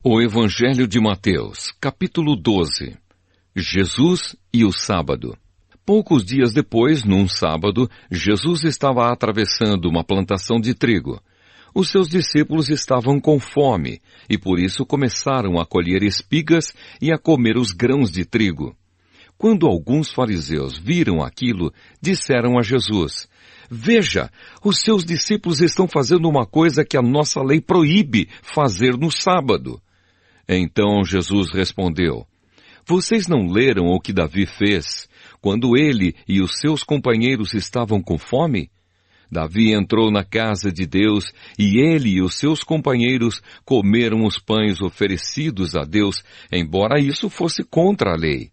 O Evangelho de Mateus, capítulo 12. Jesus e o sábado. Poucos dias depois, num sábado, Jesus estava atravessando uma plantação de trigo. Os seus discípulos estavam com fome e por isso começaram a colher espigas e a comer os grãos de trigo. Quando alguns fariseus viram aquilo, disseram a Jesus: "Veja, os seus discípulos estão fazendo uma coisa que a nossa lei proíbe fazer no sábado." Então Jesus respondeu: "Vocês não leram o que Davi fez, quando ele e os seus companheiros estavam com fome? Davi entrou na casa de Deus e ele e os seus companheiros comeram os pães oferecidos a Deus, embora isso fosse contra a lei,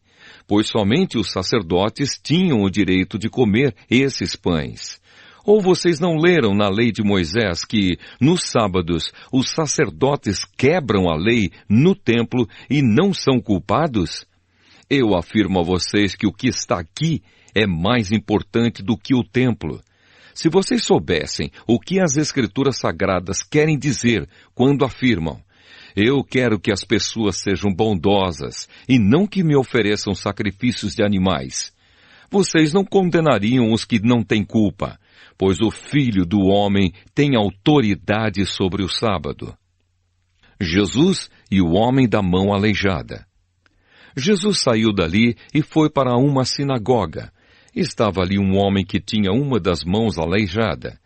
pois somente os sacerdotes tinham o direito de comer esses pães. Ou vocês não leram na lei de Moisés que, nos sábados, os sacerdotes quebram a lei no templo e não são culpados? Eu afirmo a vocês que o que está aqui é mais importante do que o templo. Se vocês soubessem o que as Escrituras Sagradas querem dizer quando afirmam: eu quero que as pessoas sejam bondosas e não que me ofereçam sacrifícios de animais, vocês não condenariam os que não têm culpa, pois o Filho do Homem tem autoridade sobre o sábado." Jesus e o homem da mão aleijada. Jesus saiu dali e foi para uma sinagoga. Estava ali um homem que tinha uma das mãos aleijada.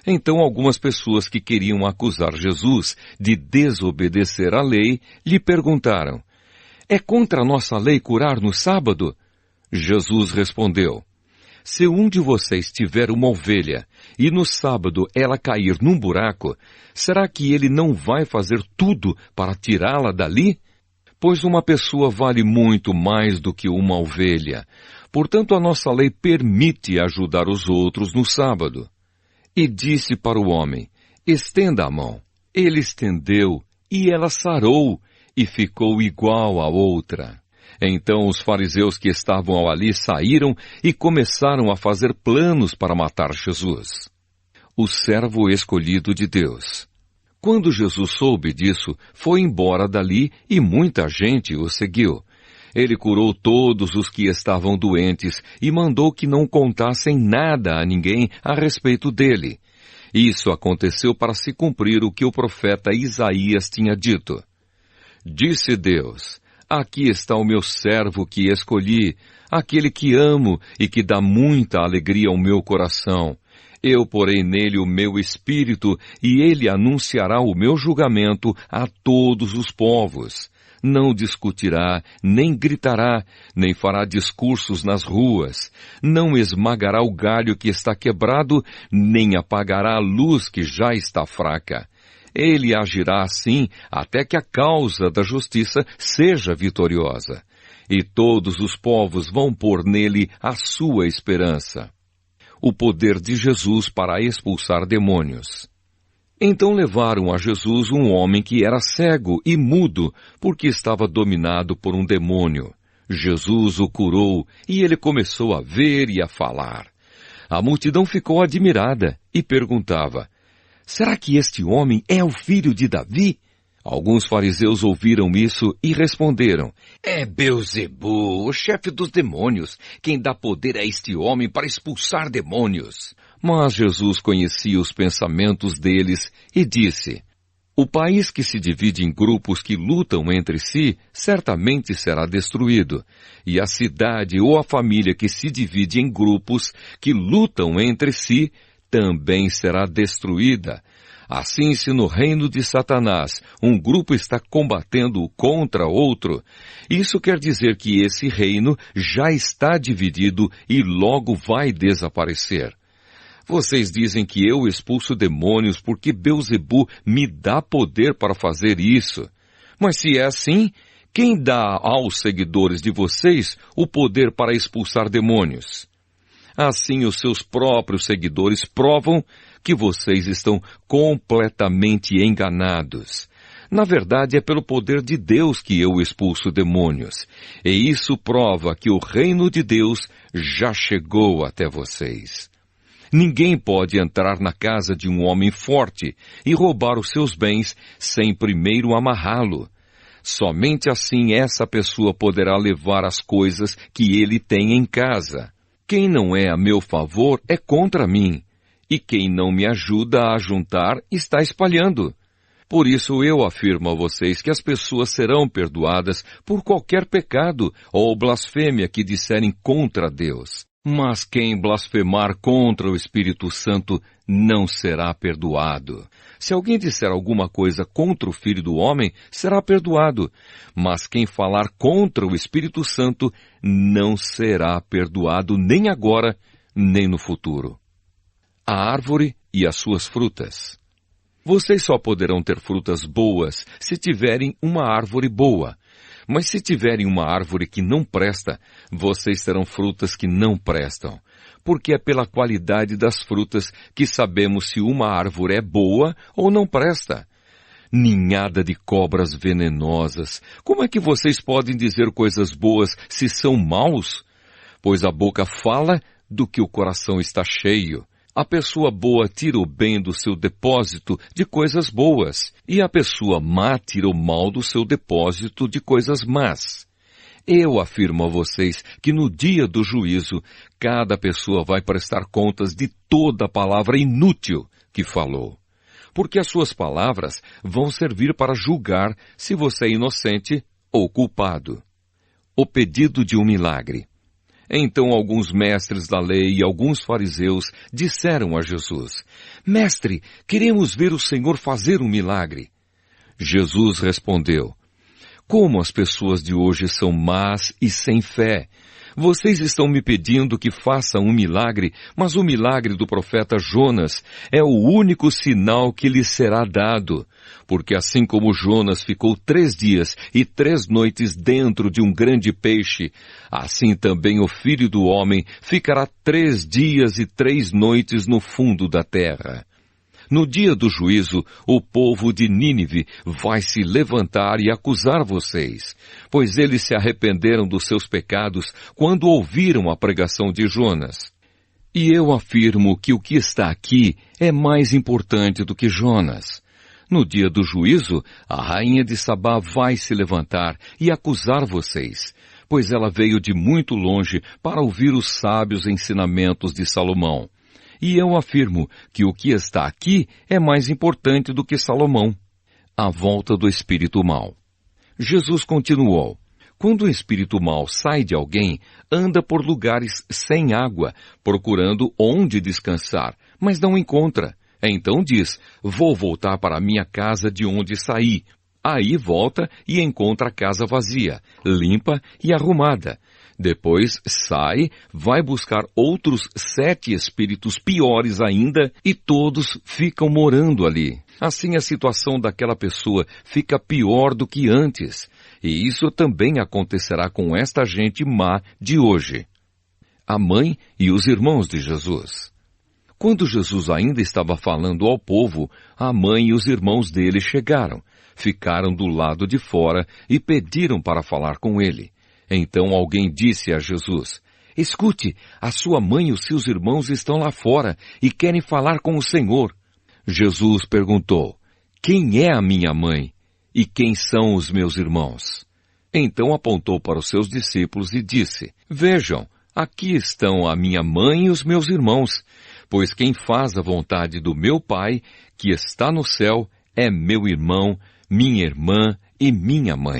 Então algumas pessoas que queriam acusar Jesus de desobedecer à lei lhe perguntaram: "É contra a nossa lei curar no sábado?" Jesus respondeu: "Se um de vocês tiver uma ovelha e no sábado ela cair num buraco, será que ele não vai fazer tudo para tirá-la dali? Pois uma pessoa vale muito mais do que uma ovelha. Portanto, a nossa lei permite ajudar os outros no sábado." E disse para o homem: "Estenda a mão." Ele estendeu e ela sarou e ficou igual à outra. Então os fariseus que estavam ali saíram e começaram a fazer planos para matar Jesus. O servo escolhido de Deus. Quando Jesus soube disso, foi embora dali e muita gente o seguiu. Ele curou todos os que estavam doentes e mandou que não contassem nada a ninguém a respeito dele. Isso aconteceu para se cumprir o que o profeta Isaías tinha dito. Disse Deus: "Aqui está o meu servo que escolhi, aquele que amo e que dá muita alegria ao meu coração. Eu porei nele o meu espírito e ele anunciará o meu julgamento a todos os povos. Não discutirá, nem gritará, nem fará discursos nas ruas. Não esmagará o galho que está quebrado, nem apagará a luz que já está fraca. Ele agirá assim até que a causa da justiça seja vitoriosa. E todos os povos vão pôr nele a sua esperança." O poder de Jesus para expulsar demônios. Então levaram a Jesus um homem que era cego e mudo, porque estava dominado por um demônio. Jesus o curou e ele começou a ver e a falar. A multidão ficou admirada e perguntava: "Será que este homem é o filho de Davi?" Alguns fariseus ouviram isso e responderam: "É Beelzebu, o chefe dos demônios, quem dá poder a este homem para expulsar demônios." Mas Jesus conhecia os pensamentos deles e disse: "O país que se divide em grupos que lutam entre si, certamente será destruído, e a cidade ou a família que se divide em grupos que lutam entre si, também será destruída. Assim, se no reino de Satanás um grupo está combatendo contra outro, isso quer dizer que esse reino já está dividido e logo vai desaparecer. Vocês dizem que eu expulso demônios porque Beelzebu me dá poder para fazer isso. Mas se é assim, quem dá aos seguidores de vocês o poder para expulsar demônios? Assim os seus próprios seguidores provam que vocês estão completamente enganados. Na verdade, é pelo poder de Deus que eu expulso demônios. E isso prova que o reino de Deus já chegou até vocês. Ninguém pode entrar na casa de um homem forte e roubar os seus bens sem primeiro amarrá-lo. Somente assim essa pessoa poderá levar as coisas que ele tem em casa. Quem não é a meu favor é contra mim, e quem não me ajuda a juntar está espalhando. Por isso eu afirmo a vocês que as pessoas serão perdoadas por qualquer pecado ou blasfêmia que disserem contra Deus. Mas quem blasfemar contra o Espírito Santo não será perdoado. Se alguém disser alguma coisa contra o Filho do Homem, será perdoado. Mas quem falar contra o Espírito Santo não será perdoado nem agora, nem no futuro. A árvore e as suas frutas. Vocês só poderão ter frutas boas se tiverem uma árvore boa. Mas se tiverem uma árvore que não presta, vocês terão frutas que não prestam. Porque é pela qualidade das frutas que sabemos se uma árvore é boa ou não presta. Ninhada de cobras venenosas. Como é que vocês podem dizer coisas boas se são maus? Pois a boca fala do que o coração está cheio. A pessoa boa tira o bem do seu depósito de coisas boas, e a pessoa má tira o mal do seu depósito de coisas más. Eu afirmo a vocês que no dia do juízo, cada pessoa vai prestar contas de toda a palavra inútil que falou. Porque as suas palavras vão servir para julgar se você é inocente ou culpado. O pedido de um milagre. Então alguns mestres da lei e alguns fariseus disseram a Jesus: Mestre, queremos ver o Senhor fazer um milagre. Jesus respondeu: Como as pessoas de hoje são más e sem fé! Vocês estão me pedindo que faça um milagre, mas o milagre do profeta Jonas é o único sinal que lhes será dado. Porque assim como Jonas ficou 3 dias e 3 noites dentro de um grande peixe, assim também o Filho do Homem ficará 3 dias e 3 noites no fundo da terra. No dia do juízo, o povo de Nínive vai se levantar e acusar vocês, pois eles se arrependeram dos seus pecados quando ouviram a pregação de Jonas. E eu afirmo que o que está aqui é mais importante do que Jonas. No dia do juízo, a rainha de Sabá vai se levantar e acusar vocês, pois ela veio de muito longe para ouvir os sábios ensinamentos de Salomão. E eu afirmo que o que está aqui é mais importante do que Salomão. A volta do espírito mau. Jesus continuou: Quando o espírito mau sai de alguém, anda por lugares sem água, procurando onde descansar, mas não encontra. Então diz: Vou voltar para a minha casa de onde saí. Aí volta e encontra a casa vazia, limpa e arrumada. Depois sai, vai buscar outros 7 espíritos piores ainda e todos ficam morando ali. Assim a situação daquela pessoa fica pior do que antes. E isso também acontecerá com esta gente má de hoje. A mãe e os irmãos de Jesus. Quando Jesus ainda estava falando ao povo, a mãe e os irmãos dele chegaram, ficaram do lado de fora e pediram para falar com ele. Então alguém disse a Jesus: Escute, a sua mãe e os seus irmãos estão lá fora e querem falar com o Senhor. Jesus perguntou: Quem é a minha mãe e quem são os meus irmãos? Então apontou para os seus discípulos e disse: Vejam, aqui estão a minha mãe e os meus irmãos, pois quem faz a vontade do meu Pai, que está no céu, é meu irmão, minha irmã e minha mãe.